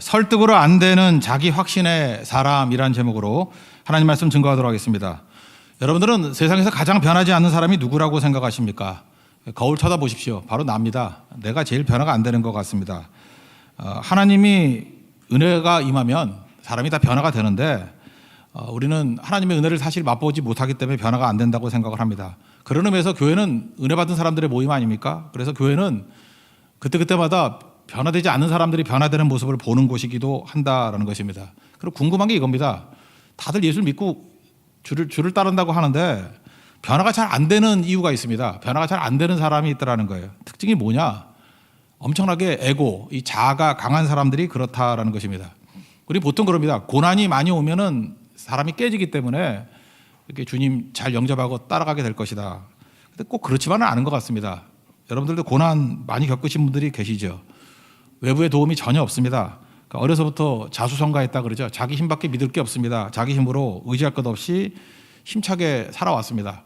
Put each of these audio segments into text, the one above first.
설득으로 안 되는 자기 확신의 사람이란 제목으로 하나님 말씀 증거하도록 하겠습니다. 여러분들은 세상에서 가장 변하지 않는 사람이 누구라고 생각하십니까? 거울 쳐다보십시오. 바로 나입니다. 내가 제일 변화가 안 되는 것 같습니다. 하나님이 은혜가 임하면 사람이 다 변화가 되는데 우리는 하나님의 은혜를 사실 맛보지 못하기 때문에 변화가 안 된다고 생각을 합니다. 그런 의미에서 교회는 은혜 받은 사람들의 모임 아닙니까? 그래서 교회는 그때마다 변화되지 않는 사람들이 변화되는 모습을 보는 곳이기도 한다라는 것입니다. 그리고 궁금한 게 이겁니다. 다들 예수를 믿고 주를 따른다고 하는데 변화가 잘 안 되는 이유가 있습니다. 변화가 잘 안 되는 사람이 있다라는 거예요. 특징이 뭐냐? 엄청나게 에고, 이 자아가 강한 사람들이 그렇다라는 것입니다. 우리 보통 그럽니다. 고난이 많이 오면은 사람이 깨지기 때문에 이렇게 주님 잘 영접하고 따라가게 될 것이다. 근데 꼭 그렇지만은 않은 것 같습니다. 여러분들도 고난 많이 겪으신 분들이 계시죠. 외부의 도움이 전혀 없습니다. 그러니까 어려서부터 자수성가했다 그러죠. 자기 힘밖에 믿을 게 없습니다. 자기 힘으로 의지할 것 없이 힘차게 살아왔습니다.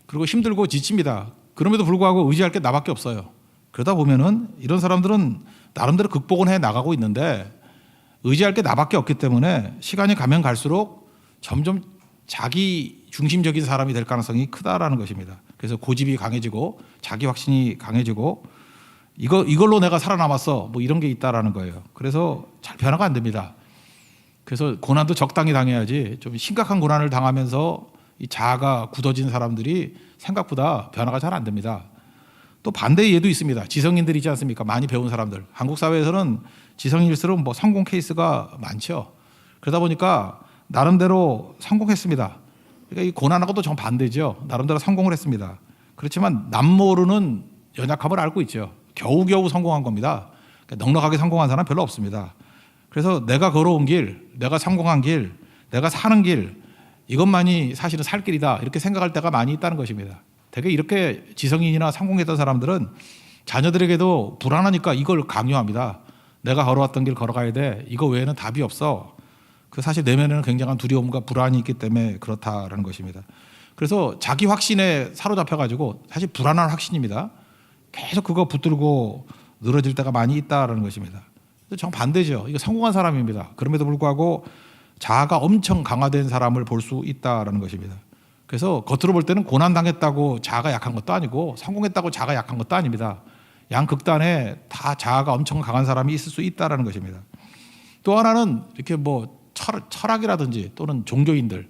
그리고 힘들고 지칩니다. 그럼에도 불구하고 의지할 게 나밖에 없어요. 그러다 보면은 이런 사람들은 나름대로 극복은 해 나가고 있는데 의지할 게 나밖에 없기 때문에 시간이 가면 갈수록 점점 자기 중심적인 사람이 될 가능성이 크다라는 것입니다. 그래서 고집이 강해지고 자기 확신이 강해지고 이걸로 내가 살아남았어 뭐 이런 게 있다라는 거예요. 그래서 잘 변화가 안 됩니다. 그래서 고난도 적당히 당해야지 좀 심각한 고난을 당하면서 이 자아가 굳어진 사람들이 생각보다 변화가 잘 안 됩니다. 또 반대의 예도 있습니다. 지성인들이 있지 않습니까? 많이 배운 사람들. 한국 사회에서는 지성인일수록 뭐 성공 케이스가 많죠. 그러다 보니까 나름대로 성공했습니다. 그러니까 이 고난하고도 정반대죠. 나름대로 성공을 했습니다. 그렇지만 남모르는 연약함을 알고 있죠. 겨우겨우 성공한 겁니다. 그러니까 넉넉하게 성공한 사람 별로 없습니다. 그래서 내가 걸어온 길, 내가 성공한 길, 내가 사는 길 이것만이 사실은 살 길이다 이렇게 생각할 때가 많이 있다는 것입니다. 되게 이렇게 지성인이나 성공했던 사람들은 자녀들에게도 불안하니까 이걸 강요합니다. 내가 걸어왔던 길 걸어가야 돼. 이거 외에는 답이 없어. 그 사실 내면에는 굉장한 두려움과 불안이 있기 때문에 그렇다라는 것입니다. 그래서 자기 확신에 사로잡혀가지고 사실 불안한 확신입니다. 계속 그거 붙들고 늘어질 때가 많이 있다라는 것입니다. 정반대죠. 이거 성공한 사람입니다. 그럼에도 불구하고 자아가 엄청 강화된 사람을 볼 수 있다라는 것입니다. 그래서 겉으로 볼 때는 고난당했다고 자아가 약한 것도 아니고 성공했다고 자아가 약한 것도 아닙니다. 양극단에 다 자아가 엄청 강한 사람이 있을 수 있다라는 것입니다. 또 하나는 이렇게 뭐 철학이라든지 또는 종교인들,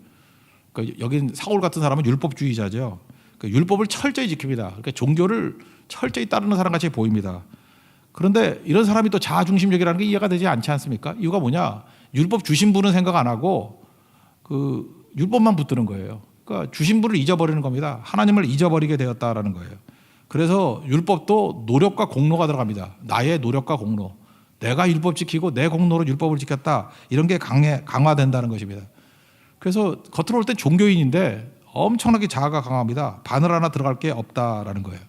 그러니까 여긴 사울 같은 사람은 율법주의자죠. 그러니까 율법을 철저히 지킵니다. 그러니까 종교를 철저히 따르는 사람 같이 보입니다. 그런데 이런 사람이 또 자아중심적이라는 게 이해가 되지 않지 않습니까? 이유가 뭐냐? 율법 주신 분은 생각 안 하고 그 율법만 붙드는 거예요. 그러니까 주신 분을 잊어버리는 겁니다. 하나님을 잊어버리게 되었다라는 거예요. 그래서 율법도 노력과 공로가 들어갑니다. 나의 노력과 공로. 내가 율법 지키고 내 공로로 율법을 지켰다. 이런 게 강화된다는 것입니다. 그래서 겉으로 볼 땐 종교인인데 엄청나게 자아가 강합니다. 바늘 하나 들어갈 게 없다라는 거예요.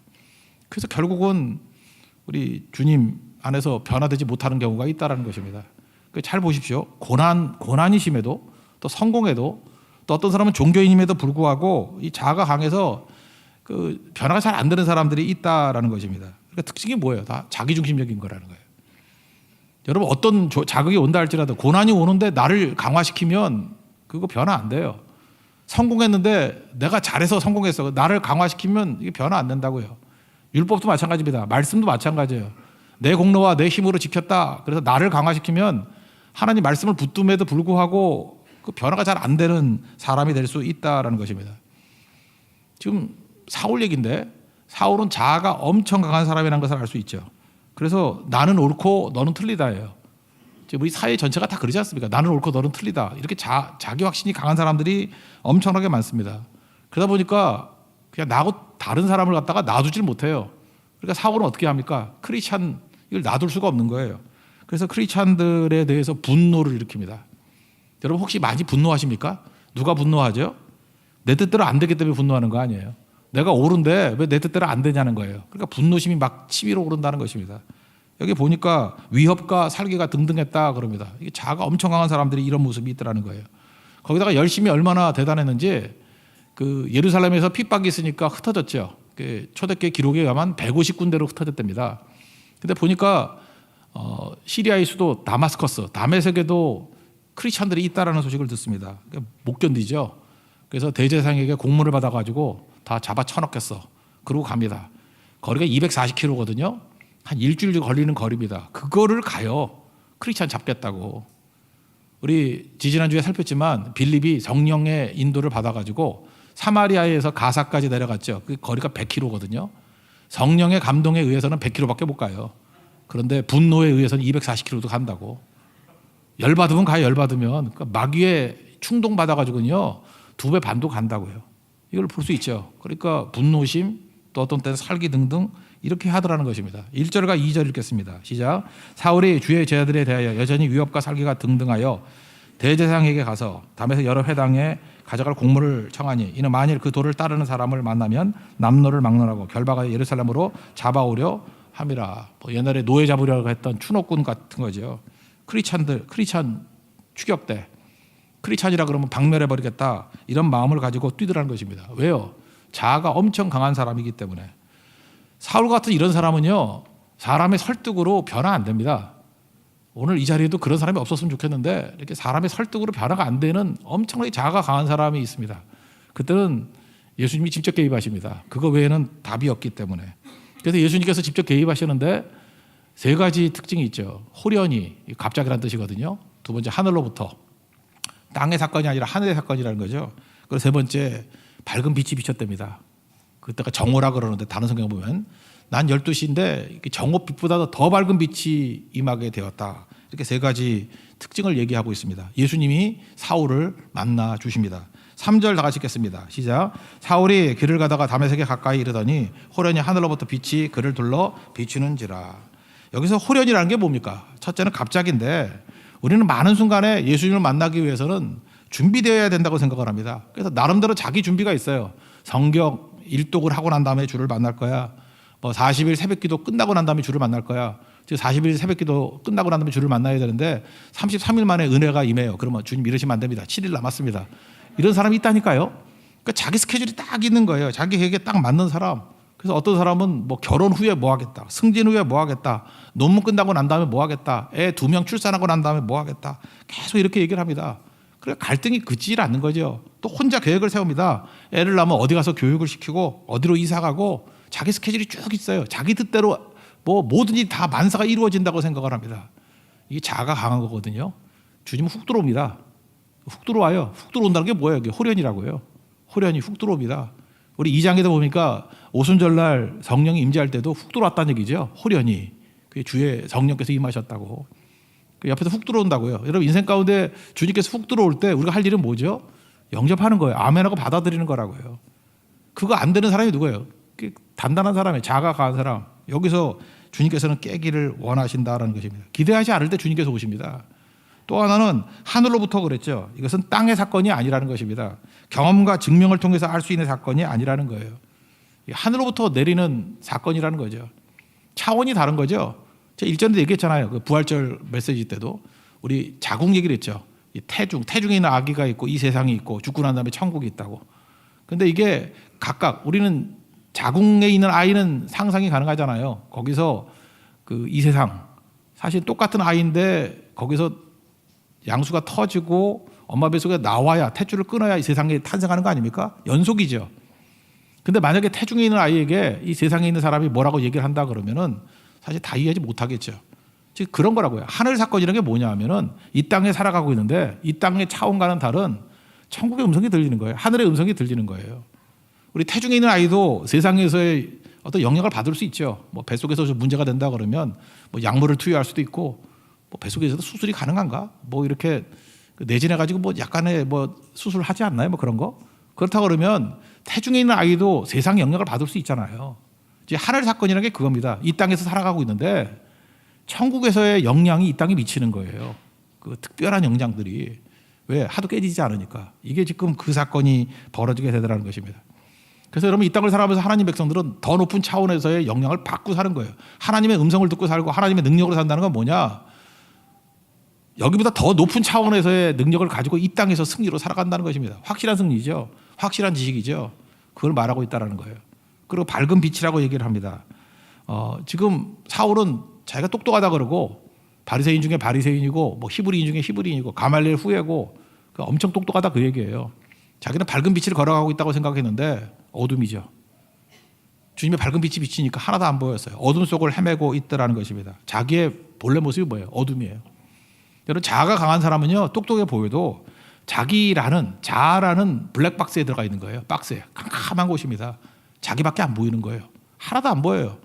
그래서 결국은 우리 주님 안에서 변화되지 못하는 경우가 있다라는 것입니다. 잘 보십시오. 고난이 심해도 또 성공해도 또 어떤 사람은 종교인임에도 불구하고 이 자아가 강해서 그 변화가 잘 안 되는 사람들이 있다라는 것입니다. 그러니까 특징이 뭐예요? 다 자기중심적인 거라는 거예요. 여러분 어떤 자극이 온다 할지라도 고난이 오는데 나를 강화시키면 그거 변화 안 돼요. 성공했는데 내가 잘해서 성공했어. 나를 강화시키면 이게 변화 안 된다고요. 율법도 마찬가지입니다. 말씀도 마찬가지예요. 내 공로와 내 힘으로 지켰다. 그래서 나를 강화시키면 하나님 말씀을 붙듦에도 불구하고 그 변화가 잘 안 되는 사람이 될 수 있다라는 것입니다. 지금 사울 얘기인데 사울은 자아가 엄청 강한 사람이라는 것을 알 수 있죠. 그래서 나는 옳고 너는 틀리다예요. 지금 우리 사회 전체가 다 그러지 않습니까? 나는 옳고 너는 틀리다. 이렇게 자기 확신이 강한 사람들이 엄청나게 많습니다. 그러다 보니까 그냥 나하고 다른 사람을 갖다가 놔두질 못해요. 그러니까 사울은 어떻게 합니까? 크리스찬 이걸 놔둘 수가 없는 거예요. 그래서 크리스찬들에 대해서 분노를 일으킵니다. 여러분 혹시 많이 분노하십니까? 누가 분노하죠? 내 뜻대로 안 되기 때문에 분노하는 거 아니에요. 내가 옳은데 왜 내 뜻대로 안 되냐는 거예요. 그러니까 분노심이 막 치밀어 오른다는 것입니다. 여기 보니까 위협과 살기가 등등했다 그럽니다. 이게 자아가 엄청 강한 사람들이 이런 모습이 있더라는 거예요. 거기다가 열심히 얼마나 대단했는지 그 예루살렘에서 핍박이 있으니까 흩어졌죠. 그 초대교회 기록에 가면 150군데로 흩어졌답니다. 근데 보니까 시리아의 수도 다마스커스, 다메섹에도 크리스찬들이 있다라는 소식을 듣습니다. 그러니까 못 견디죠. 그래서 대제사장에게 공문을 받아가지고 다 잡아 쳐넣겠어. 그러고 갑니다. 거리가 240km거든요. 한 일주일 걸리는 거리입니다. 그거를 가요. 크리스찬 잡겠다고. 우리 지지난주에 살폈지만 빌립이 성령의 인도를 받아가지고 사마리아에서 가사까지 내려갔죠. 그 거리가 100km거든요. 성령의 감동에 의해서는 100km밖에 못 가요. 그런데 분노에 의해서는 240km도 간다고. 열받으면 가요. 열받으면. 그러니까 마귀에 충동받아가지고요 2배 반도 간다고요. 이걸 볼 수 있죠. 그러니까 분노심, 또 어떤 때는 살기 등등 이렇게 하더라는 것입니다. 1절과 2절 읽겠습니다. 시작. 사울이 주의 제자들에 대하여 여전히 위협과 살기가 등등하여 대제사장에게 가서 다메섹 여러 회당에 가져갈 공문을 청하니 이는 만일 그 도를 따르는 사람을 만나면 남노를 막론하고 결박하여 예루살렘으로 잡아오려 함이라. 옛날에 노예 잡으려고 했던 추노꾼 같은 거죠. 크리스찬 추격대, 크리스찬이라 그러면 박멸해버리겠다 이런 마음을 가지고 뛰더라는 것입니다. 왜요? 자아가 엄청 강한 사람이기 때문에. 사울 같은 이런 사람은요 사람의 설득으로 변화 안 됩니다. 오늘 이 자리에도 그런 사람이 없었으면 좋겠는데 이렇게 사람의 설득으로 변화가 안 되는 엄청나게 자아가 강한 사람이 있습니다. 그때는 예수님이 직접 개입하십니다. 그거 외에는 답이 없기 때문에. 그래서 예수님께서 직접 개입하시는데 3가지 특징이 있죠. 호련히, 갑자기란 뜻이거든요. 2번째 하늘로부터, 땅의 사건이 아니라 하늘의 사건이라는 거죠. 그리고 3번째 밝은 빛이 비쳤답니다. 그때가 정오라 그러는데 다른 성경 보면 난 12시인데 정오빛보다 더 밝은 빛이 임하게 되었다. 이렇게 3가지 특징을 얘기하고 있습니다. 예수님이 사울을 만나 주십니다. 3절 다 같이 읽겠습니다. 시작. 사울이 길을 가다가 다메섹에 가까이 이르더니 호련히 하늘로부터 빛이 그를 둘러 비추는지라. 여기서 호련이라는 게 뭡니까? 첫째는 갑자기인데 우리는 많은 순간에 예수님을 만나기 위해서는 준비되어야 된다고 생각을 합니다. 그래서 나름대로 자기 준비가 있어요. 성경 일독을 하고 난 다음에 주를 만날 거야. 40일 새벽기도 끝나고 난 다음에 주를 만날 거야. 40일 새벽기도 끝나고 난 다음에 주를 만나야 되는데 33일 만에 은혜가 임해요. 그러면 주님 이러시면 안 됩니다. 7일 남았습니다. 이런 사람이 있다니까요. 그러니까 자기 스케줄이 딱 있는 거예요. 자기 계획에 딱 맞는 사람. 그래서 어떤 사람은 결혼 후에 뭐 하겠다, 승진 후에 뭐 하겠다, 논문 끝나고 난 다음에 뭐 하겠다, 애 2명 출산하고 난 다음에 뭐 하겠다, 계속 이렇게 얘기를 합니다. 그래 갈등이 그치질 않는 거죠. 또 혼자 계획을 세웁니다. 애를 낳으면 어디 가서 교육을 시키고 어디로 이사 가고 자기 스케줄이 쭉 있어요. 자기 뜻대로 뭐든지 다 만사가 이루어진다고 생각을 합니다. 이게 자아가 강한 거거든요. 주님은 훅 들어옵니다. 훅 들어와요. 훅 들어온다는 게 뭐예요? 이게 호련이라고요. 호련이 훅 들어옵니다. 우리 2장에도 보니까 오순절날 성령이 임재할 때도 훅 들어왔다는 얘기죠. 호련히. 그게 주의 성령께서 임하셨다고. 옆에서 훅 들어온다고요. 여러분 인생 가운데 주님께서 훅 들어올 때 우리가 할 일은 뭐죠? 영접하는 거예요. 아멘하고 받아들이는 거라고요. 그거 안 되는 사람이 누구예요? 단단한 사람이에요. 자아가 강한 사람. 여기서 주님께서는 깨기를 원하신다라는 것입니다. 기대하지 않을 때 주님께서 오십니다. 또 하나는 하늘로부터 그랬죠. 이것은 땅의 사건이 아니라는 것입니다. 경험과 증명을 통해서 알 수 있는 사건이 아니라는 거예요. 하늘로부터 내리는 사건이라는 거죠. 차원이 다른 거죠. 제가 일전에 얘기했잖아요. 그 부활절 메시지 때도 우리 자궁 얘기를 했죠. 이 태중에 있는 아기가 있고 이 세상이 있고 죽고 난 다음에 천국이 있다고. 근데 이게 각각 우리는 자궁에 있는 아이는 상상이 가능하잖아요. 거기서 이 세상 사실 똑같은 아이인데 거기서 양수가 터지고 엄마 뱃속에 나와야 탯줄을 끊어야 이 세상에 탄생하는 거 아닙니까? 연속이죠. 근데 만약에 태중에 있는 아이에게 이 세상에 있는 사람이 뭐라고 얘기를 한다 그러면은 사실 다 이해하지 못하겠죠. 즉 그런 거라고요. 하늘 사건이라는 게 뭐냐 하면은 이 땅에 살아가고 있는데 이 땅의 차원과는 다른 천국의 음성이 들리는 거예요. 하늘의 음성이 들리는 거예요. 우리 태중에 있는 아이도 세상에서의 어떤 영향을 받을 수 있죠. 뱃속에서 좀 문제가 된다 그러면 약물을 투여할 수도 있고 뱃속에서도 수술이 가능한가? 이렇게 내진해 가지고 약간의 수술을 하지 않나요? 그런 거? 그렇다 그러면 태중에 있는 아이도 세상 영향을 받을 수 있잖아요. 이제 하늘 사건이라는 게 그겁니다. 이 땅에서 살아가고 있는데 천국에서의 영향이 이 땅에 미치는 거예요. 그 특별한 영향들이. 왜? 하도 깨지지 않으니까. 이게 지금 그 사건이 벌어지게 되더라는 것입니다. 그래서 여러분 이 땅을 살아가면서 하나님 백성들은 더 높은 차원에서의 영향을 받고 사는 거예요. 하나님의 음성을 듣고 살고 하나님의 능력으로 산다는 건 뭐냐? 여기보다 더 높은 차원에서의 능력을 가지고 이 땅에서 승리로 살아간다는 것입니다. 확실한 승리죠. 확실한 지식이죠. 그걸 말하고 있다는 거예요. 그리고 밝은 빛이라고 얘기를 합니다. 지금 사울은 자기가 똑똑하다 그러고 바리새인 중에 바리새인이고 뭐 히브리인 중에 히브리인이고 가말리엘 후예고 엄청 똑똑하다 그 얘기예요. 자기는 밝은 빛을 걸어가고 있다고 생각했는데 어둠이죠. 주님의 밝은 빛이 비치니까 하나도 안 보였어요. 어둠 속을 헤매고 있더라는 것입니다. 자기의 본래 모습이 뭐예요? 어둠이에요. 여러분 자아가 강한 사람은요 똑똑해 보여도 자아라는 블랙박스에 들어가 있는 거예요. 박스에 깜깜한 곳입니다. 자기밖에 안 보이는 거예요. 하나도 안 보여요.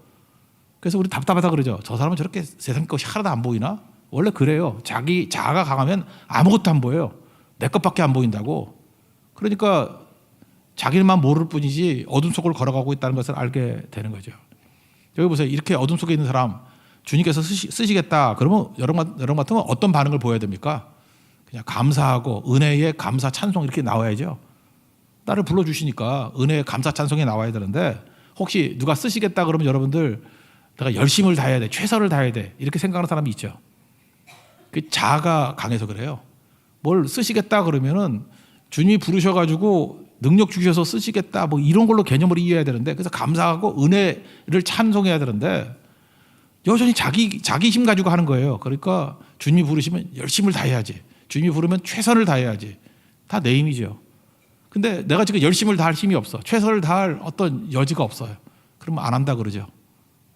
그래서 우리 답답하다 그러죠. 저 사람은 저렇게 세상 것이 하나도 안 보이나? 원래 그래요. 자아가 강하면 아무것도 안 보여요. 내 것밖에 안 보인다고. 그러니까 자기만 모를 뿐이지 어둠 속을 걸어가고 있다는 것을 알게 되는 거죠. 여기 보세요. 이렇게 어둠 속에 있는 사람 주님께서 쓰시겠다. 그러면 여러분 같으면 어떤 반응을 보여야 됩니까? 그냥 감사하고 은혜의 감사 찬송 이렇게 나와야죠. 나를 불러주시니까 은혜의 감사 찬송이 나와야 되는데 혹시 누가 쓰시겠다 그러면 여러분들 내가 열심을 다해야 돼. 최선을 다해야 돼. 이렇게 생각하는 사람이 있죠. 그 자아가 강해서 그래요. 뭘 쓰시겠다 그러면은 주님이 부르셔가지고 능력 주셔서 쓰시겠다 뭐 이런 걸로 개념을 이해해야 되는데 그래서 감사하고 은혜를 찬송해야 되는데 여전히 자기 힘 가지고 하는 거예요. 그러니까 주님이 부르시면 열심을 다해야지. 주님이 부르면 최선을 다해야지. 다 내 힘이죠. 근데 내가 지금 열심을 다할 힘이 없어. 최선을 다할 어떤 여지가 없어요. 그러면 안 한다 그러죠.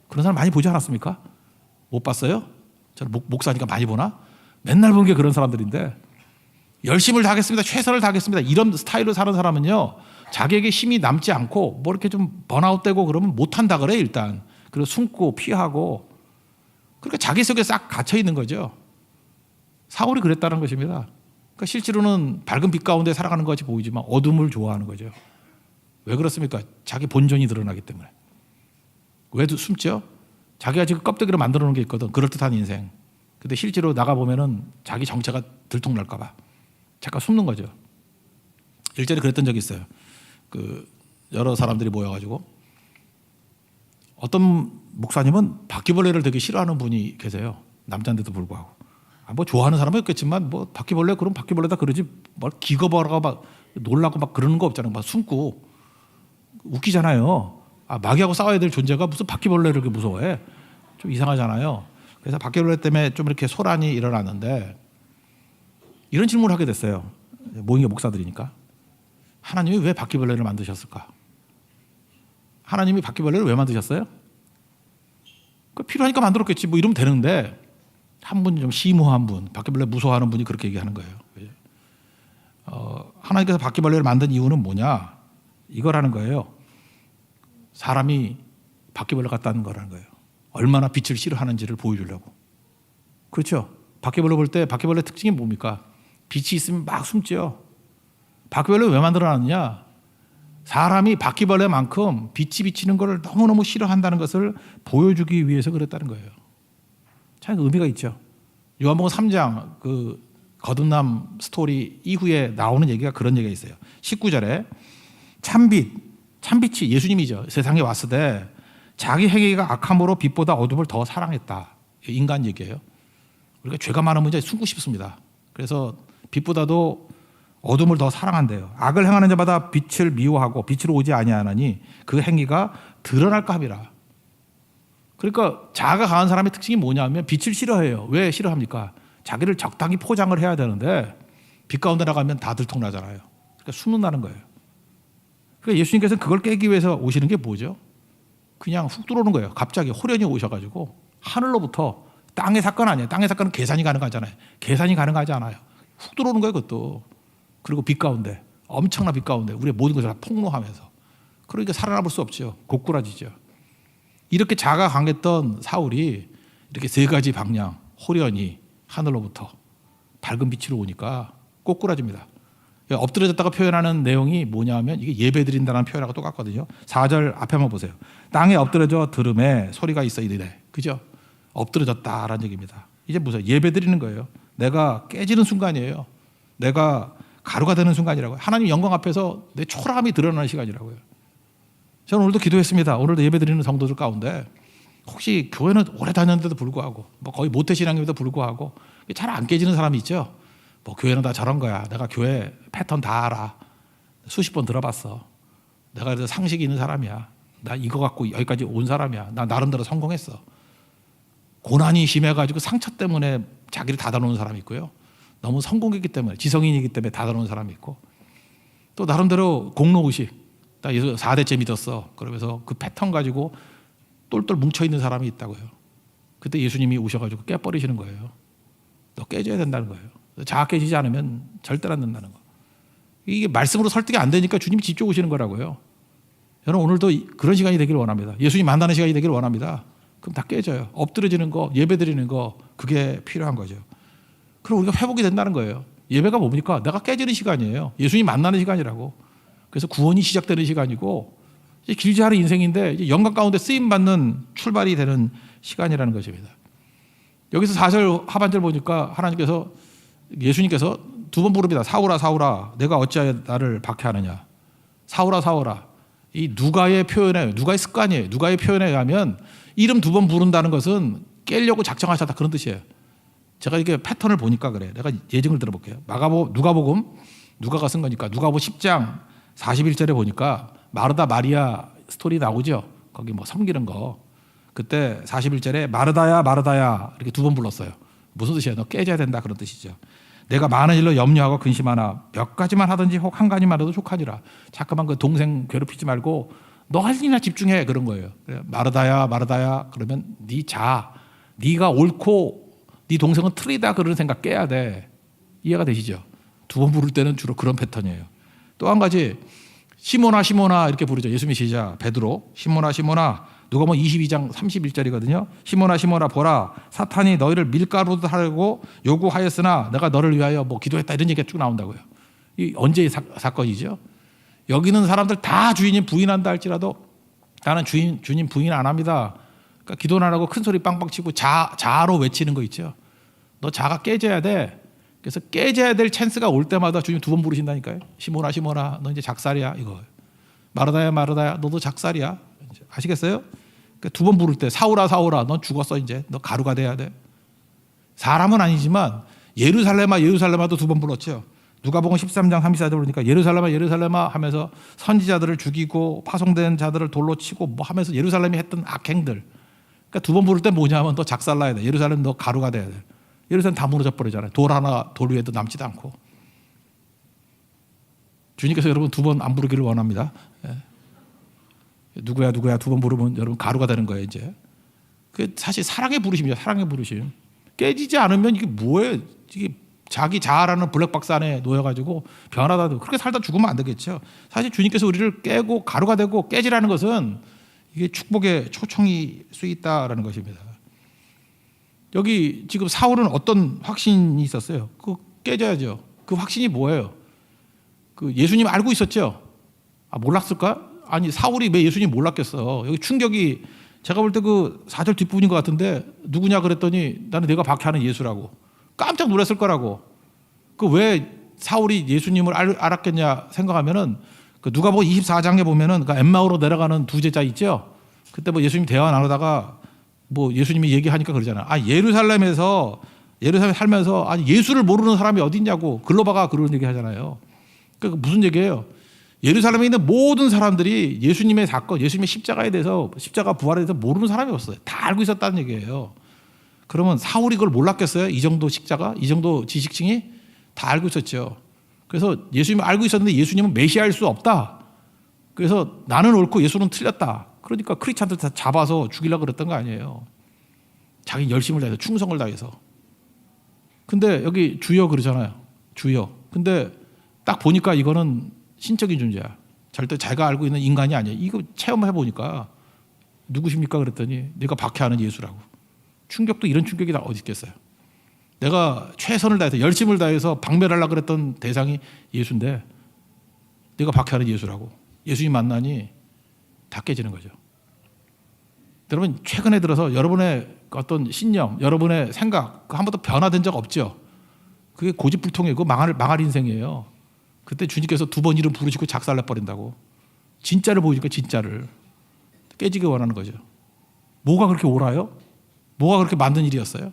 그런 사람 많이 보지 않았습니까? 못 봤어요? 저는 목사니까 많이 보나? 맨날 본 게 그런 사람들인데 열심을 다하겠습니다. 최선을 다하겠습니다. 이런 스타일로 사는 사람은요. 자기에게 힘이 남지 않고 뭐 이렇게 좀 번아웃되고 그러면 못한다 그래 일단. 그리고 숨고 피하고 그러니까 자기 속에 싹 갇혀 있는 거죠. 사울이 그랬다는 것입니다. 그러니까 실제로는 밝은 빛 가운데 살아가는 것 같이 보이지만 어둠을 좋아하는 거죠. 왜 그렇습니까? 자기 본전이 드러나기 때문에. 왜 숨죠? 자기가 지금 껍데기로 만들어 놓은 게 있거든. 그럴듯한 인생. 근데 실제로 나가보면은 자기 정체가 들통날까 봐. 잠깐 숨는 거죠. 일전에 그랬던 적이 있어요. 여러 사람들이 모여가지고 어떤 목사님은 바퀴벌레를 되게 싫어하는 분이 계세요. 남자인데도 불구하고. 뭐 좋아하는 사람은 있겠지만 뭐 바퀴벌레 그럼 바퀴벌레다 그러지 뭘 기겁하고 막 놀라고 막 그러는 거 없잖아요. 막 숨고 웃기잖아요. 마귀하고 싸워야 될 존재가 무슨 바퀴벌레를 그렇게 무서워해? 좀 이상하잖아요. 그래서 바퀴벌레 때문에 좀 이렇게 소란이 일어났는데 이런 질문을 하게 됐어요. 모인 게 목사들이니까. 하나님이 왜 바퀴벌레를 만드셨을까? 하나님이 바퀴벌레를 왜 만드셨어요? 필요하니까 만들었겠지 뭐 이러면 되는데 한 분이 좀 심오한 분, 바퀴벌레 무서워하는 분이 그렇게 얘기하는 거예요. 하나님께서 바퀴벌레를 만든 이유는 뭐냐? 이거라는 거예요. 사람이 바퀴벌레 같다는 거라는 거예요. 얼마나 빛을 싫어하는지를 보여주려고. 그렇죠? 바퀴벌레 볼 때 바퀴벌레 특징이 뭡니까? 빛이 있으면 막 숨죠. 바퀴벌레 왜 만들어놨느냐? 사람이 바퀴벌레만큼 빛이 비치는 것을 너무너무 싫어한다는 것을 보여주기 위해서 그랬다는 거예요. 참 의미가 있죠. 요한복음 3장 거듭남 스토리 이후에 나오는 얘기가 그런 얘기가 있어요. 19절에 참빛이 예수님이죠. 세상에 왔을 때 자기 행위가 악함으로 빛보다 어둠을 더 사랑했다. 인간 얘기예요. 우리가 죄가 많은 문제에 숨고 싶습니다. 그래서 빛보다도 어둠을 더 사랑한대요. 악을 행하는 자마다 빛을 미워하고 빛으로 오지 아니하나니 그 행위가 드러날까 함이라. 그러니까 자아가 강한 사람의 특징이 뭐냐면 빛을 싫어해요. 왜 싫어합니까? 자기를 적당히 포장을 해야 되는데 빛 가운데 나가면 다 들통나잖아요. 그러니까 숨는다는 거예요. 그러니까 예수님께서는 그걸 깨기 위해서 오시는 게 뭐죠? 그냥 훅 들어오는 거예요. 갑자기 호련히 오셔가지고 하늘로부터 땅의 사건 아니에요. 땅의 사건은 계산이 가능하잖아요. 계산이 가능하지 않아요. 훅 들어오는 거예요. 그것도. 그리고 빛 가운데 엄청난 빛 가운데 우리의 모든 것을 다 폭로하면서 그러니까 살아남을 수 없죠. 고꾸라지죠. 이렇게 자가 강했던 사울이 이렇게 세 가지 방향 호련히 하늘로부터 밝은 빛으로 오니까 꼬꾸라집니다. 엎드려졌다가 표현하는 내용이 뭐냐면 이게 예배드린다는 표현하고 똑같거든요. 4절 앞에 한번 보세요. 땅에 엎드려져 들음에 소리가 있어 이르되. 그죠? 엎드려졌다라는 얘기입니다. 이제 무슨 예배드리는 거예요. 내가 깨지는 순간이에요. 내가 가루가 되는 순간이라고요. 하나님 영광 앞에서 내 초라함이 드러나는 시간이라고요. 저는 오늘도 기도했습니다. 오늘도 예배드리는 성도들 가운데 혹시 교회는 오래 다녔는데도 불구하고 뭐 거의 모태신앙임에도 불구하고 잘 안 깨지는 사람이 있죠. 뭐 교회는 다 저런 거야. 내가 교회 패턴 다 알아. 수십 번 들어봤어. 내가 그래도 상식이 있는 사람이야. 나 이거 갖고 여기까지 온 사람이야. 나 나름대로 성공했어. 고난이 심해가지고 상처 때문에 자기를 닫아놓은 사람이 있고요. 너무 성공했기 때문에, 지성인이기 때문에 닫아놓은 사람이 있고, 또 나름대로 공로의식, 나 예수 4대째 믿었어 그러면서 그 패턴 가지고 똘똘 뭉쳐있는 사람이 있다고요. 그때 예수님이 오셔가지고 깨버리시는 거예요. 너 깨져야 된다는 거예요. 자아 깨지지 않으면 절대로 안 된다는 거. 이게 말씀으로 설득이 안 되니까 주님이 직접 오시는 거라고요. 저는 오늘도 그런 시간이 되기를 원합니다. 예수님 만나는 시간이 되기를 원합니다. 그럼 다 깨져요. 엎드려지는 거, 예배드리는 거, 그게 필요한 거죠. 그럼 우리가 회복이 된다는 거예요. 예배가 뭡니까? 내가 깨지는 시간이에요. 예수님 만나는 시간이라고. 그래서 구원이 시작되는 시간이고, 이제 길지 않은 인생인데 이제 영광 가운데 쓰임받는 출발이 되는 시간이라는 것입니다. 여기서 4절 하반절 보니까 하나님께서, 예수님께서 두 번 부릅니다. 사울아 사울아 내가 어찌하여 나를 박해하느냐. 사울아 사울아. 이 누가의 표현에, 누가의 습관이에요. 누가의 표현에 의하면 이름 두 번 부른다는 것은 깨려고 작정하셨다 그런 뜻이에요. 제가 이게 패턴을 보니까 그래. 내가 예증을 들어볼게요. 누가복음, 누가가 쓴 거니까 누가복음 10장 41절에 보니까 마르다 마리아 스토리 나오죠. 거기 뭐 섬기는 거. 그때 41절에 마르다야 마르다야 이렇게 두 번 불렀어요. 무슨 뜻이에요? 너 깨져야 된다 그런 뜻이죠. 내가 많은 일로 염려하고 근심하나 몇 가지만 하든지 혹 한 가지만 해도 족하니라. 자꾸만 그 동생 괴롭히지 말고 너 할 일이나 집중해 그런 거예요. 마르다야 마르다야 그러면 네가 옳고 네 동생은 틀리다 그런 생각 깨야 돼. 이해가 되시죠? 두 번 부를 때는 주로 그런 패턴이에요. 또 한 가지 시몬아 시몬아 이렇게 부르죠. 예수님이 시작 베드로 시몬아 시몬아 누가복음 22장 31절이거든요. 시몬아 시몬아 보라 사탄이 너희를 밀가루로 하려고 요구하였으나 내가 너를 위하여 뭐 기도했다 이런 얘기가 쭉 나온다고요. 이 언제의 사건이죠? 여기 있는 사람들 다 주인님 부인한다 할지라도 나는 주님 부인 안 합니다. 그러니까 기도는 안 하고 큰 소리 빵빵 치고 자아로 외치는 거 있죠. 너 자아가 깨져야 돼. 그래서 깨져야 될 찬스가 올 때마다 주님 두 번 부르신다니까요. 시몬아 시몬아 너 이제 작살이야 이거. 마르다야 마르다야 너도 작살이야. 아시겠어요? 그러니까 두 번 부를 때 사울아 사울아 넌 죽었어 이제 너 가루가 돼야 돼. 사람은 아니지만 예루살렘아 예루살렘아도 두 번 불렀죠. 누가복음 13장 34절 보니까 예루살렘아 예루살렘아 하면서 선지자들을 죽이고 파송된 자들을 돌로 치고 뭐 하면서 예루살렘이 했던 악행들. 그러니까 두 번 부를 때 뭐냐면 너 작살나야 돼. 예루살렘 너 가루가 돼야 돼. 예루살렘 다 무너져 버리잖아요. 돌 하나 돌 위에도 남지도 않고. 주님께서 여러분 두 번 안 부르기를 원합니다. 예. 누구야 두 번 부르면 여러분 가루가 되는 거예요 이제. 그 사실 사랑의 부르심이죠. 사랑의 부르심. 깨지지 않으면 이게 뭐예요? 이게 자기 자아라는 블랙박스 안에 놓여가지고 변하다도 그렇게 살다 죽으면 안 되겠죠. 사실 주님께서 우리를 깨고 가루가 되고 깨지라는 것은 이게 축복의 초청이 수 있다라는 것입니다. 여기 지금 사울은 어떤 확신이 있었어요? 그 깨져야죠. 그 확신이 뭐예요? 그 예수님 알고 있었죠? 몰랐을까? 아니 사울이 왜 예수님 몰랐겠어? 여기 충격이 제가 볼 때 그 4절 뒷부분인 것 같은데 누구냐 그랬더니 나는 내가 박해하는 예수라고. 깜짝 놀랐을 거라고. 그 왜 사울이 예수님을 알았겠냐 생각하면은 그 누가복음 24장에 보면은 그 엠마오로 내려가는 두 제자 있죠. 그때 뭐 예수님 대화 나누다가 뭐 예수님이 얘기하니까 그러잖아. 예루살렘에 살면서 예수를 모르는 사람이 어디 있냐고 글로바가 그런 얘기 하잖아요. 그러니까 무슨 얘기예요? 예루살렘에 있는 모든 사람들이 예수님의 사건, 예수님의 십자가에 대해서 십자가 부활에 대해서 모르는 사람이 없어요. 다 알고 있었다는 얘기예요. 그러면 사울이 그걸 몰랐겠어요? 이 정도 십자가, 이 정도 지식층이 다 알고 있었죠. 그래서 예수님을 알고 있었는데 예수님은 메시아일 수 없다. 그래서 나는 옳고 예수는 틀렸다. 그러니까 크리스찬들 다 잡아서 죽이려고 그랬던 거 아니에요. 자기 열심을 다해서 충성을 다해서. 근데 여기 주여 그러잖아요. 주여. 근데 딱 보니까 이거는 신적인 존재야. 절대 자기가 알고 있는 인간이 아니야. 이거 체험해 보니까 누구십니까 그랬더니 내가 박해하는 예수라고. 충격도 이런 충격이 다 어디 있겠어요. 내가 최선을 다해서 열심을 다해서 박멸하려고 그랬던 대상이 예수인데 내가 박해하는 예수라고. 예수님 만나니 다 깨지는 거죠. 여러분 최근에 들어서 여러분의 어떤 신념, 여러분의 생각 한 번도 변화된 적 없죠. 그게 고집불통이에요. 그거 망할 인생이에요. 그때 주님께서 두 번 이름 부르시고 작살내 버린다고. 진짜를 보여주니까 진짜를 깨지게 원하는 거죠. 뭐가 그렇게 옳아요? 뭐가 그렇게 만든 일이었어요?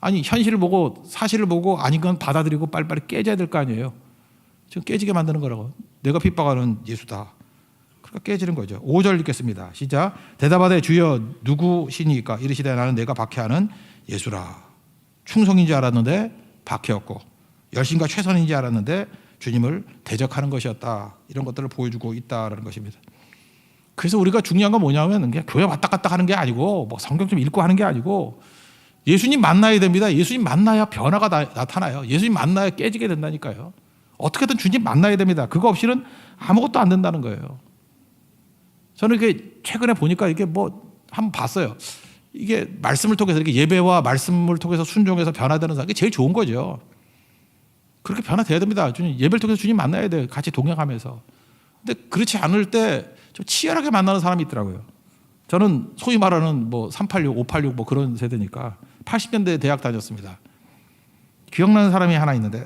아니 현실을 보고 사실을 보고 아닌 건 받아들이고 빨리빨리 깨져야 될 거 아니에요. 지금 깨지게 만드는 거라고. 내가 핍박하는 예수다. 깨지는 거죠. 5절 읽겠습니다. 시작. 대답하되 주여 누구시니까? 이르시되 나는 내가 박해하는 예수라. 충성인 줄 알았는데 박해였고 열심과 최선인 줄 알았는데 주님을 대적하는 것이었다. 이런 것들을 보여주고 있다라는 것입니다. 그래서 우리가 중요한 건 뭐냐면 그냥 교회 왔다 갔다 하는 게 아니고 뭐 성경 좀 읽고 하는 게 아니고 예수님 만나야 됩니다. 예수님 만나야 변화가 나타나요. 예수님 만나야 깨지게 된다니까요. 어떻게든 주님 만나야 됩니다. 그거 없이는 아무것도 안 된다는 거예요. 저는 이게 최근에 보니까 이게 뭐 한번 봤어요. 이게 말씀을 통해서 이렇게 예배와 말씀을 통해서 순종해서 변화되는 사람이 제일 좋은 거죠. 그렇게 변화돼야 됩니다. 주님 예배를 통해서 주님 만나야 돼요. 같이 동행하면서. 근데 그렇지 않을 때 좀 치열하게 만나는 사람이 있더라고요. 저는 소위 말하는 뭐 386, 586 뭐 그런 세대니까 80년대 대학 다녔습니다. 기억나는 사람이 하나 있는데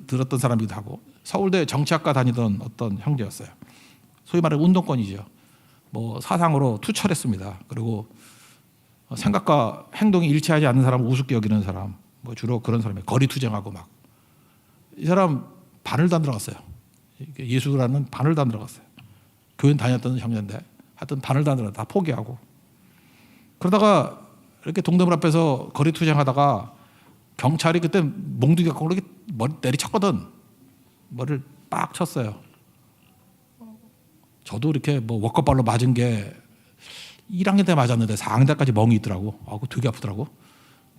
들었던 사람이기도 하고 서울대 정치학과 다니던 어떤 형제였어요. 소위 말하는 운동권이죠. 뭐 사상으로 투철했습니다. 그리고 생각과 행동이 일치하지 않는 사람을 우습게 여기는 사람, 뭐 주로 그런 사람이에요. 거리 투쟁하고 막. 이 사람 바늘도 안 들어갔어요. 예수라는 바늘도 안 들어갔어요. 교회 다녔던 형제인데 하여튼 바늘도 안 들어가 다 포기하고 그러다가 이렇게 동대문 앞에서 거리 투쟁하다가 경찰이 그때 몽둥이 갖고 이렇게 머리 내리쳤거든. 머리를 빡 쳤어요. 저도 이렇게 뭐 워커발로 맞은 게 1학년 때 맞았는데 4학년 때까지 멍이 있더라고. 그거 되게 아프더라고.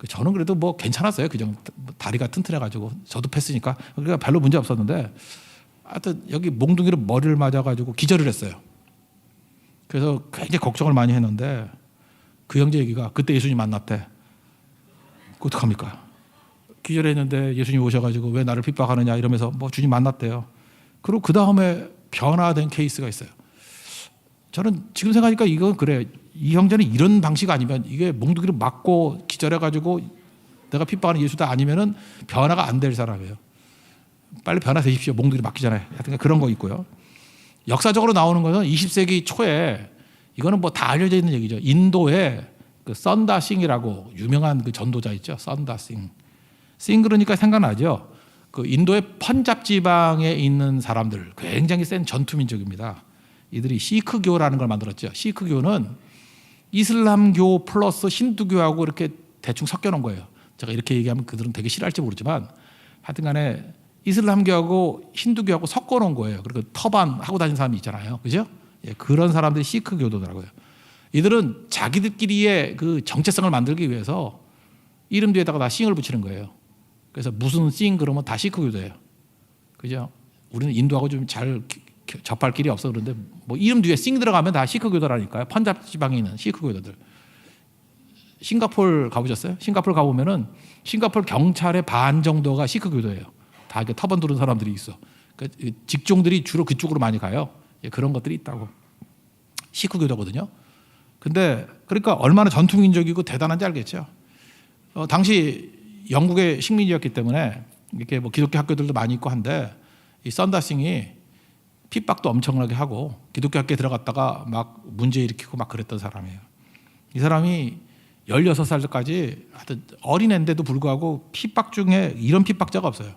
저는 그래도 뭐 괜찮았어요. 그냥 다리가 튼튼해가지고 저도 뺐으니까 그러니까 별로 문제 없었는데 하여튼 여기 몽둥이로 머리를 맞아가지고 기절을 했어요. 그래서 굉장히 걱정을 많이 했는데 그 형제 얘기가 그때 예수님 만났대. 어떡합니까? 기절했는데 예수님 오셔가지고 왜 나를 핍박하느냐 이러면서 뭐 주님 만났대요. 그리고 그 다음에 변화된 케이스가 있어요. 저는 지금 생각하니까 이건 그래. 이 형제는 이런 방식 아니면 이게 몽둥이를 맞고 기절해가지고 내가 핍박하는 예수다 아니면은 변화가 안 될 사람이에요. 빨리 변화되십시오. 몽둥이 맞기 전에. 하여튼 그런 거 있고요. 역사적으로 나오는 것은 20세기 초에 이거는 뭐 다 알려져 있는 얘기죠. 인도에 그 썬다싱이라고 유명한 그 전도자 있죠. 썬다싱. 싱 그러니까 생각나죠. 그 인도의 펀잡 지방에 있는 사람들 굉장히 센 전투민족입니다. 이들이 시크교라는 걸 만들었죠. 시크교는 이슬람교 플러스 힌두교하고 이렇게 대충 섞여 놓은 거예요. 제가 이렇게 얘기하면 그들은 되게 싫어할지 모르지만 하여튼 간에 이슬람교하고 힌두교하고 섞어 놓은 거예요. 그리고 터반 하고 다니는 사람이 있잖아요. 그죠? 예, 그런 사람들이 시크교도더라고요. 이들은 자기들끼리의 그 정체성을 만들기 위해서 이름 뒤에다가 다 싱을 붙이는 거예요. 그래서 무슨 싱 그러면 다 시크교도예요. 그죠? 우리는 인도하고 좀 잘 접할 길이 없어 그런데 뭐 이름 뒤에 싱 들어가면 다 시크교도라니까요. 펀잡 지방에 있는 시크교도들. 싱가포르 가보셨어요? 싱가포르 가보면은 싱가포르 경찰의 반 정도가 시크교도예요. 다 이렇게 터번 두른 사람들이 있어. 그러니까 직종들이 주로 그쪽으로 많이 가요. 그런 것들이 있다고. 시크교도거든요. 근데 그러니까 얼마나 전투민족이고 대단한지 알겠죠. 당시 영국의 식민지였기 때문에 이렇게 뭐 기독교 학교들도 많이 있고 한데 이 썬다싱이 핍박도 엄청나게 하고 기독교 학교에 들어갔다가 막 문제 일으키고 막 그랬던 사람이에요. 이 사람이 16살까지 하여튼 어린애인데도 불구하고 핍박 중에 이런 핍박자가 없어요.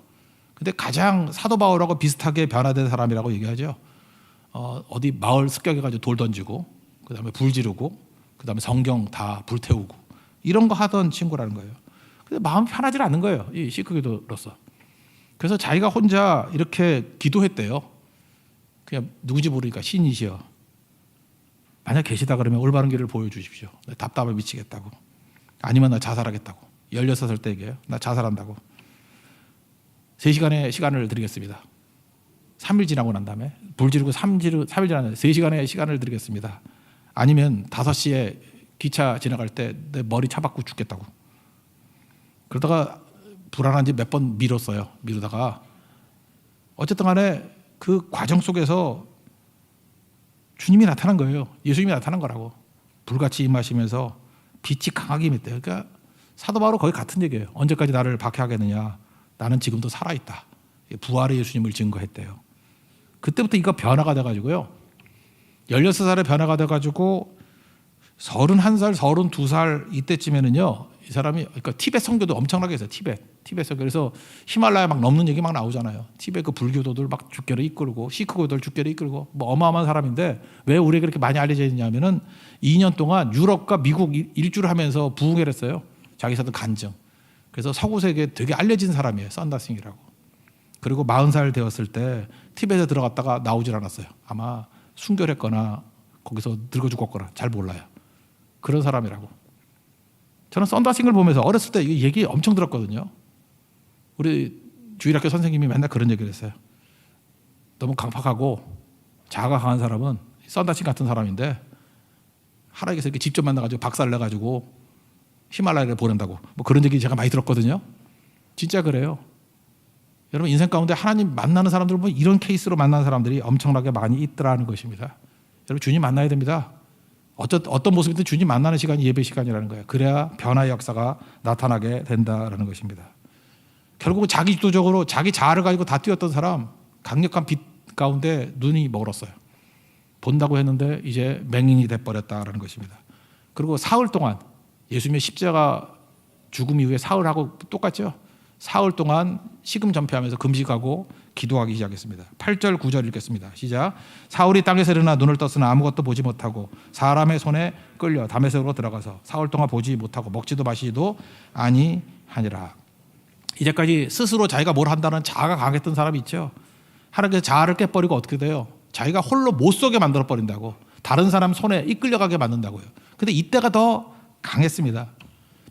근데 가장 사도 바울하고 비슷하게 변화된 사람이라고 얘기하죠. 어디 마을 습격해가지고 돌 던지고 그다음에 불 지르고 그다음에 성경 다 불태우고 이런 거 하던 친구라는 거예요. 근데 마음 편하지 않는 거예요. 이 시크교도로서. 그래서 자기가 혼자 이렇게 기도했대요. 그냥 누군지 모르니까 신이시여. 만약 계시다 그러면 올바른 길을 보여주십시오. 답답해 미치겠다고. 아니면 나 자살하겠다고. 16살 때 얘기해요. 나 자살한다고. 3시간의 시간을 드리겠습니다. 3일 지나고 난 다음에 불 지르고 3일 지나는데 3시간의 시간을 드리겠습니다. 아니면 5시에 기차 지나갈 때 내 머리 차박고 죽겠다고. 그러다가 불안한지 몇 번 미뤘어요. 미루다가 어쨌든 간에 그 과정 속에서 주님이 나타난 거예요. 예수님이 나타난 거라고. 불같이 임하시면서 빛이 강하게 임했대요. 그러니까 사도 바울은 거의 같은 얘기예요. 언제까지 나를 박해하겠느냐. 나는 지금도 살아있다. 부활의 예수님을 증거했대요. 그때부터 이거 변화가 돼가지고요. 16살에 변화가 돼가지고 31살, 32살 이때쯤에는요. 이 사람이 그러니까 티벳 선교도 엄청나게 했어요. 티벳 선교. 그래서 히말라야 막 넘는 얘기 막 나오잖아요. 티벳 그 불교도들 막 죽게로 이끌고 시크교도들 죽게로 이끌고 뭐 어마어마한 사람인데 왜 우리에게 그렇게 많이 알려져 있냐면은 2년 동안 유럽과 미국 일주를 하면서 부흥을 했어요. 자기 사도 간증. 그래서 서구 세계에 되게 알려진 사람이에요. 썬다싱이라고. 그리고 40살 되었을 때 티벳에 들어갔다가 나오질 않았어요. 아마 순결했거나 거기서 늙어 죽었거나 잘 몰라요. 그런 사람이라고. 저는 썬다싱을 보면서 어렸을 때 이 얘기 엄청 들었거든요. 우리 주일학교 선생님이 맨날 그런 얘기를 했어요. 너무 강팍하고 자아가 강한 사람은 썬다싱 같은 사람인데 하나님께서 이렇게 직접 만나가지고 박살을 내가지고 히말라야를 보낸다고 뭐 그런 얘기 제가 많이 들었거든요. 진짜 그래요. 여러분 인생 가운데 하나님 만나는 사람들 보면 이런 케이스로 만나는 사람들이 엄청나게 많이 있더라는 것입니다. 여러분 주님 만나야 됩니다. 어떤 모습이든 주님 만나는 시간이 예배 시간이라는 거예요. 그래야 변화의 역사가 나타나게 된다라는 것입니다. 결국은 자기 주도적으로 자기 자아를 가지고 다 뛰었던 사람 강력한 빛 가운데 눈이 멀었어요. 본다고 했는데 이제 맹인이 돼버렸다라는 것입니다. 그리고 사흘 동안 예수님의 십자가 죽음 이후에 사흘하고 똑같죠. 사흘 동안 식음 전폐하면서 금식하고 기도하기 시작했습니다. 8절 9절 읽겠습니다. 시작. 사울이 땅에서 일어나 눈을 떴으나 아무것도 보지 못하고 사람의 손에 끌려 다메섹으로 들어가서 사흘 동안 보지 못하고 먹지도 마시지도 아니하니라. 이제까지 스스로 자기가 뭘 한다는 자아가 강했던 사람이 있죠. 하나님께서 자아를 깨버리고 어떻게 돼요? 자기가 홀로 못 서게 만들어버린다고. 다른 사람 손에 이끌려가게 만든다고요. 근데 이때가 더 강했습니다.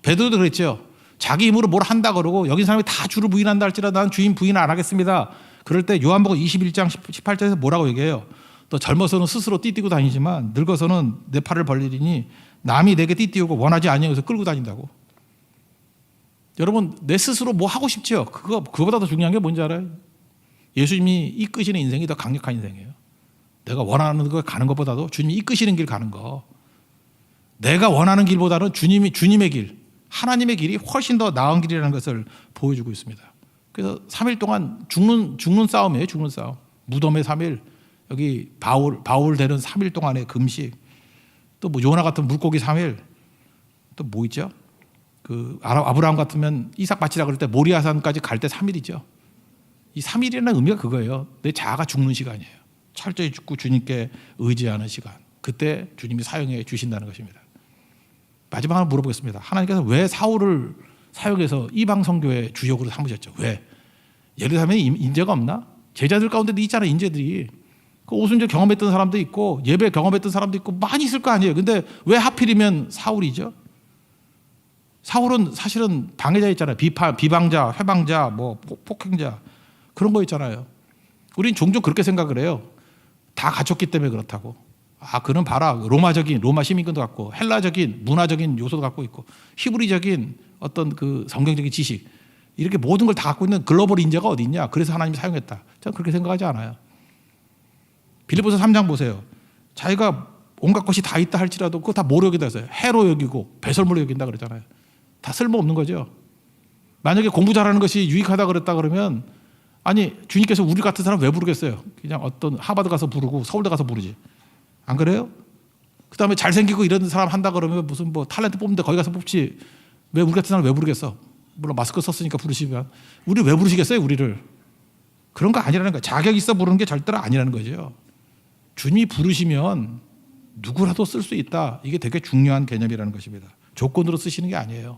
베드로도 그랬죠. 자기 힘으로 뭘 한다 그러고 여기 사람이 다 주를 부인한다 할지라도 나는 주인 부인 안 하겠습니다. 그럴 때 요한복음 21장 18절에서 뭐라고 얘기해요? 또 젊어서는 스스로 띠띠고 다니지만 늙어서는 내 팔을 벌리리니 남이 내게 띠띠우고 원하지 아니하여서 끌고 다닌다고. 여러분 내 스스로 뭐 하고 싶죠? 그거보다 더 중요한 게 뭔지 알아요? 예수님이 이끄시는 인생이 더 강력한 인생이에요. 내가 원하는 거 가는 것보다도 주님이 이끄시는 길 가는 거. 내가 원하는 길보다는 주님의 길, 하나님의 길이 훨씬 더 나은 길이라는 것을 보여주고 있습니다. 그래서 3일 동안 죽는 싸움이에요. 죽는 싸움. 무덤의 3일, 여기 바울 되는 3일 동안의 금식, 또 뭐 요나 같은 물고기 3일, 또 뭐 있죠? 그 아브라함 같으면 이삭 바치라 그럴 때 모리아산까지 갈 때 3일이죠. 이 3일이라는 의미가 그거예요. 내 자아가 죽는 시간이에요. 철저히 죽고 주님께 의지하는 시간. 그때 주님이 사용해 주신다는 것입니다. 마지막으로 물어보겠습니다. 하나님께서 왜 사울을 사용해서 이방 선교의 주역으로 삼으셨죠? 왜? 예루살렘에 인재가 없나? 제자들 가운데도 있잖아, 인재들이. 그 오순절 경험했던 사람도 있고 예배 경험했던 사람도 있고 많이 있을 거 아니에요. 근데 왜 하필이면 사울이죠? 사울은 사실은 방해자 있잖아요. 비방자, 회방자, 뭐 폭행자 그런 거 있잖아요. 우린 종종 그렇게 생각을 해요. 다 갖췄기 때문에 그렇다고. 그는 봐라. 로마 시민권도 갖고 헬라적인 문화적인 요소도 갖고 있고 히브리적인 어떤 그 성경적인 지식 이렇게 모든 걸 다 갖고 있는 글로벌 인재가 어디 있냐. 그래서 하나님이 사용했다. 저는 그렇게 생각하지 않아요. 빌립보서 3장 보세요. 자기가 온갖 것이 다 있다 할지라도 그거 다 뭐로 여기다 했어요. 해로 여기고 배설물로 여긴다 그러잖아요. 다 쓸모없는 거죠. 만약에 공부 잘하는 것이 유익하다 그랬다 그러면 아니 주님께서 우리 같은 사람 왜 부르겠어요. 그냥 어떤 하버드 가서 부르고 서울대 가서 부르지. 안 그래요? 그 다음에 잘생기고 이런 사람 한다 그러면 무슨 뭐 탤런트 뽑는데 거기 가서 뽑지. 왜 우리 같은 사람 왜 부르겠어? 물론 마스크 썼으니까 부르시면 우리 왜 부르시겠어요? 우리를. 그런 거 아니라는 거예요. 자격 있어 부르는 게 절대로 아니라는 거죠. 주님이 부르시면 누구라도 쓸 수 있다. 이게 되게 중요한 개념이라는 것입니다. 조건으로 쓰시는 게 아니에요.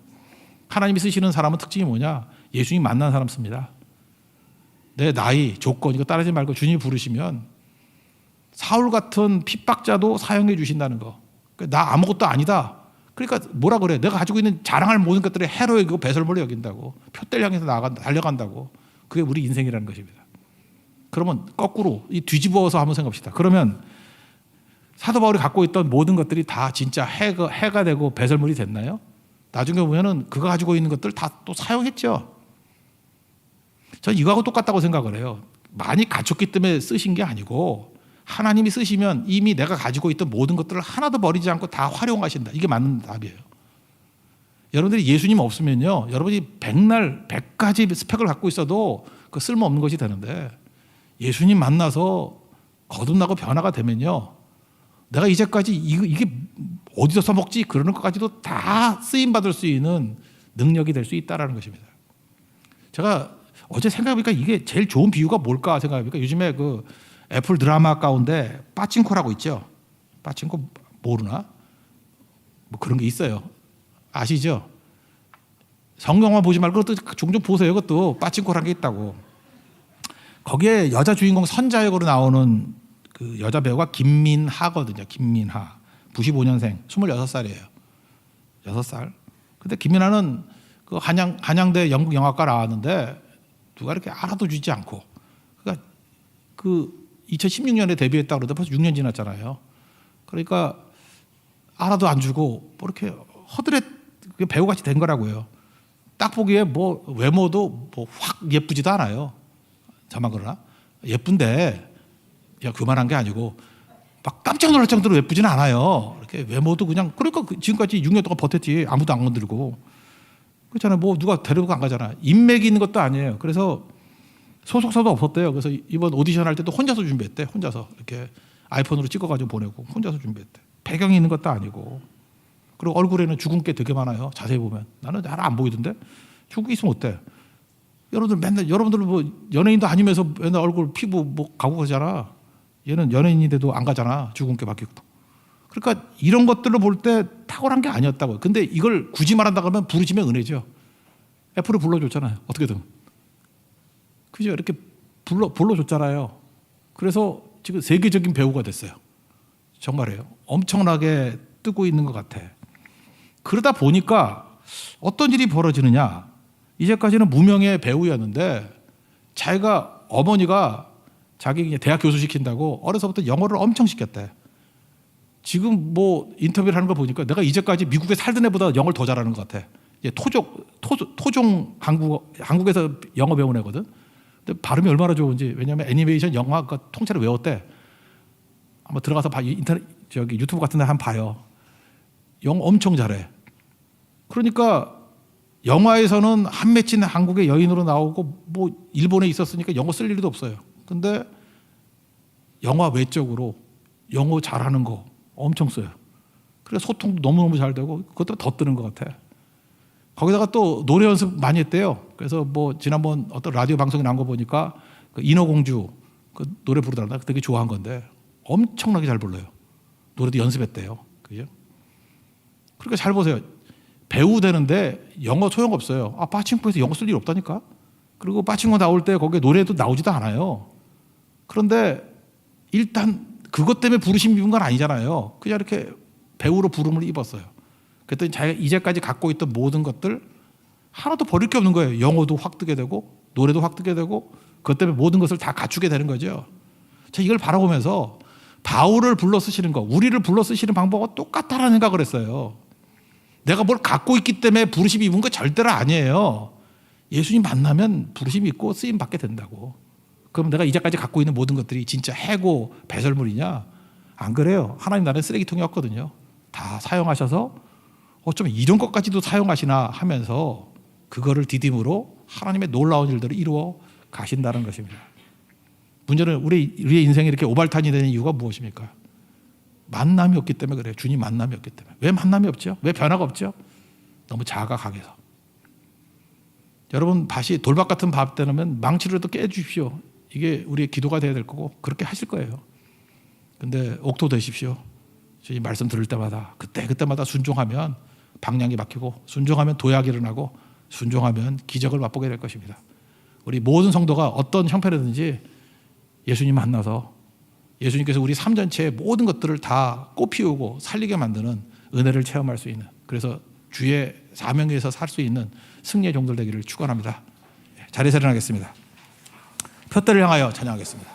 하나님이 쓰시는 사람은 특징이 뭐냐? 예수님 만난 사람 씁니다. 내 나이, 조건 이거 따르지 말고 주님이 부르시면 사울 같은 핍박자도 사용해 주신다는 거. 나 아무것도 아니다. 그러니까 뭐라 그래? 내가 가지고 있는 자랑할 모든 것들을 해로 여기고 배설물로 여긴다고. 표대를 향해서 달려간다고. 그게 우리 인생이라는 것입니다. 그러면 거꾸로 뒤집어서 한번 생각합시다. 그러면 사도 바울이 갖고 있던 모든 것들이 다 진짜 해가 되고 배설물이 됐나요? 나중에 보면은 그가 가지고 있는 것들 다 또 사용했죠. 저는 이거하고 똑같다고 생각을 해요. 많이 갖췄기 때문에 쓰신 게 아니고 하나님이 쓰시면 이미 내가 가지고 있던 모든 것들을 하나도 버리지 않고 다 활용하신다. 이게 맞는 답이에요. 여러분들이 예수님 없으면요, 여러분이 100가지 스펙을 갖고 있어도 그 쓸모없는 것이 되는데 예수님 만나서 거듭나고 변화가 되면요, 내가 이제까지 이게 어디서 써먹지 그러는 것까지도 다 쓰임받을 수 있는 능력이 될 수 있다라는 것입니다. 제가 어제 생각해보니까 이게 제일 좋은 비유가 뭘까 생각해보니까 요즘에 그 애플 드라마 가운데 빠칭코라고 있죠. 빠칭코 모르나? 뭐 그런 게 있어요. 아시죠? 성경만 보지 말고 그것도 종종 보세요. 그것도 빠칭코라는 게 있다고. 거기에 여자 주인공 선자역으로 나오는 그 여자 배우가 김민하거든요. 김민하. 95년생, 26살이에요. 6살. 근데 김민하는 그 한양대 영국 영화과 나왔는데 누가 이렇게 알아도 주지 않고. 그러니까 그 2016년에 데뷔했다고 그러는데 벌써 6년 지났잖아요. 그러니까 알아도 안 주고 뭐 이렇게 허드렛 배우같이 된 거라고요. 딱 보기에 뭐 외모도 뭐 확 예쁘지도 않아요. 자만 그러나 예쁜데 야 그만한 게 아니고 막 깜짝 놀랄 정도로 예쁘지는 않아요. 이렇게 외모도 그냥 그러니까 지금까지 6년 동안 버텼지 아무도 안 건드리고 그렇잖아요. 뭐 누가 데리고 안 가잖아. 인맥이 있는 것도 아니에요. 그래서 소속사도 없었대요. 그래서 이번 오디션 할 때도 혼자서 준비했대. 혼자서 이렇게 아이폰으로 찍어가지고 보내고 혼자서 준비했대. 배경이 있는 것도 아니고 그리고 얼굴에는 주근깨 되게 많아요. 자세히 보면 나는 잘 안 보이던데 주근깨 있으면 어때? 여러분들 뭐 연예인도 아니면서 맨날 얼굴 피부 뭐 가고 그러잖아. 얘는 연예인인데도 안 가잖아. 주근깨 바뀌고. 그러니까 이런 것들로 볼 때 탁월한 게 아니었다고요. 근데 이걸 굳이 말한다 그러면 부르짖으면 은혜죠. 애플을 불러줬잖아요. 어떻게든. 그죠? 이렇게 불러줬잖아요. 그래서 지금 세계적인 배우가 됐어요. 정말이에요. 엄청나게 뜨고 있는 것 같아. 그러다 보니까 어떤 일이 벌어지느냐. 이제까지는 무명의 배우였는데 자기가 어머니가 자기 대학 교수 시킨다고 어려서부터 영어를 엄청 시켰대. 지금 뭐 인터뷰를 하는 거 보니까 내가 이제까지 미국에 살던 애보다 영어를 더 잘하는 것 같아. 토종 한국에서 영어 배운 애거든. 근데 발음이 얼마나 좋은지 왜냐하면 애니메이션 영화 그 통째로 외웠대. 한번 들어가서 인터넷 유튜브 같은 데 한번 봐요. 영어 엄청 잘해. 그러니까 영화에서는 한 맺힌 한국의 여인으로 나오고 뭐 일본에 있었으니까 영어 쓸 일도 없어요. 근데 영화 외적으로 영어 잘하는 거 엄청 써요. 그래서 소통도 너무너무 잘 되고 그것도 더 뜨는 것 같아. 거기다가 또 노래 연습 많이 했대요. 그래서 뭐 지난번 어떤 라디오 방송에 나온 거 보니까 그 인어공주 그 노래 부르다가 되게 좋아한 건데 엄청나게 잘 불러요. 노래도 연습했대요. 그죠? 그러니까 잘 보세요. 배우 되는데 영어 소용없어요. 빠칭코에서 영어 쓸 일 없다니까. 그리고 빠칭코 나올 때 거기에 노래도 나오지도 않아요. 그런데 일단 그것 때문에 부르심 입은 건 아니잖아요. 그냥 이렇게 배우로 부름을 입었어요. 그랬더니 자기가 이제까지 갖고 있던 모든 것들 하나도 버릴 게 없는 거예요. 영어도 확 뜨게 되고 노래도 확 뜨게 되고 그것 때문에 모든 것을 다 갖추게 되는 거죠. 제가 이걸 바라보면서 바울을 불러 쓰시는 거, 우리를 불러 쓰시는 방법과 똑같다라는 생각을 했어요. 내가 뭘 갖고 있기 때문에 부르심 입은 거 절대로 아니에요. 예수님 만나면 부르심 입고 쓰임 받게 된다고. 그럼 내가 이제까지 갖고 있는 모든 것들이 진짜 해고 배설물이냐? 안 그래요. 하나님 나라는 쓰레기통이었거든요. 다 사용하셔서 어쩌면 이런 것까지도 사용하시나 하면서 그거를 디딤으로 하나님의 놀라운 일들을 이루어 가신다는 것입니다. 문제는 우리의 인생이 이렇게 오발탄이 되는 이유가 무엇입니까? 만남이 없기 때문에 그래요. 주님 만남이 없기 때문에. 왜 만남이 없죠? 왜 변화가 없죠? 너무 자아가 강해서. 여러분 다시 돌박 같은 밥 되면 망치로라도 깨주십시오. 이게 우리의 기도가 돼야 될 거고 그렇게 하실 거예요. 근데 옥토 되십시오. 주님 말씀 들을 때마다 그때마다 순종하면 방향이 바뀌고 순종하면 도약이 일어나고 순종하면 기적을 맛보게 될 것입니다. 우리 모든 성도가 어떤 형편이든지 예수님 만나서 예수님께서 우리 삶 전체의 모든 것들을 다 꽃피우고 살리게 만드는 은혜를 체험할 수 있는 그래서 주의 사명에서 살 수 있는 승리의 종들 되기를 축원합니다. 자리에서 일어나겠습니다. 표대를 향하여 찬양하겠습니다.